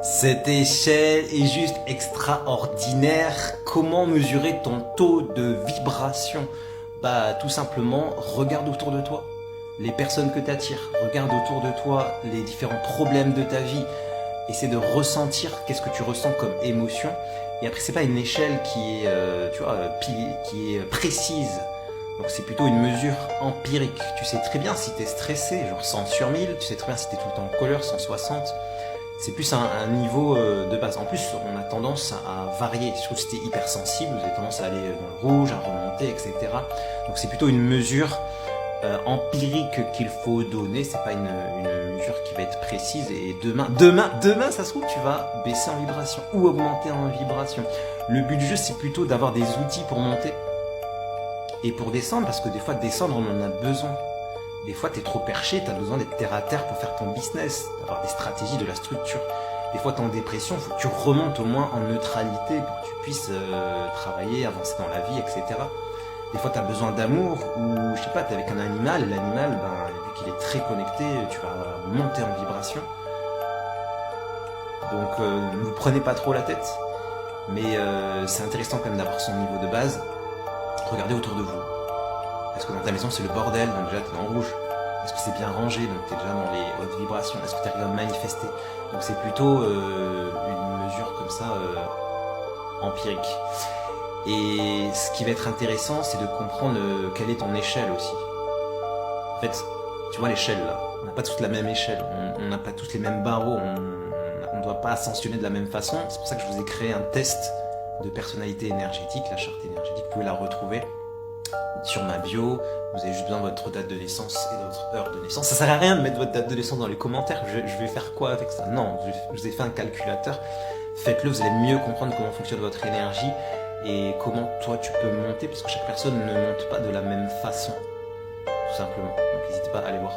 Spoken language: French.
Cette échelle est juste extraordinaire. Comment mesurer ton taux de vibration? Bah tout simplement, regarde autour de toi les personnes que tu attires, regarde autour de toi les différents problèmes de ta vie, essaie de ressentir qu'est-ce que tu ressens comme émotion. Et après c'est pas une échelle qui est qui est précise. Donc c'est plutôt une mesure empirique. Tu sais très bien si tu es stressé, genre 100 sur 1000, tu sais très bien si tu es tout le temps en colère, 160. C'est plus un niveau de base. En plus, on a tendance à varier. Surtout si tu es hypersensible, vous avez tendance à aller dans le rouge, à remonter, etc. Donc c'est plutôt une mesure empirique qu'il faut donner. C'est pas une mesure qui va être précise. Et demain, ça se trouve, tu vas baisser en vibration ou augmenter en vibration. Le but du jeu, c'est plutôt d'avoir des outils pour monter et pour descendre, parce que des fois, descendre, on en a besoin. Des fois, tu es trop perché, tu as besoin d'être terre à terre pour faire ton business, d'avoir des stratégies, de la structure. Des fois, tu es en dépression, il faut que tu remontes au moins en neutralité pour que tu puisses travailler, avancer dans la vie, etc. Des fois, tu as besoin d'amour, ou je sais pas, tu es avec un animal, l'animal, vu qu'il est très connecté, tu vas monter en vibration. Donc, ne vous prenez pas trop la tête, mais c'est intéressant quand même d'avoir son niveau de base. Regardez autour de vous. Est-ce que dans ta maison c'est le bordel, donc déjà t'es dans le rouge? Est-ce que c'est bien rangé, donc t'es déjà dans les hautes vibrations? Est-ce que tu arrives à manifester? Donc c'est plutôt une mesure comme ça empirique. Et ce qui va être intéressant, c'est de comprendre quelle est ton échelle aussi. En fait, tu vois l'échelle là, on n'a pas tous la même échelle, on n'a pas tous les mêmes barreaux, on ne doit pas ascensionner de la même façon. C'est pour ça que je vous ai créé un test de personnalité énergétique, la charte énergétique, vous pouvez la retrouver sur ma bio. Vous avez juste besoin de votre date de naissance et de votre heure de naissance. Ça sert à rien de mettre votre date de naissance dans les commentaires, je vais faire quoi avec ça? Non, je vous ai fait un calculateur, faites-le, vous allez mieux comprendre comment fonctionne votre énergie et comment toi tu peux monter, parce que chaque personne ne monte pas de la même façon, tout simplement. Donc n'hésitez pas à aller voir.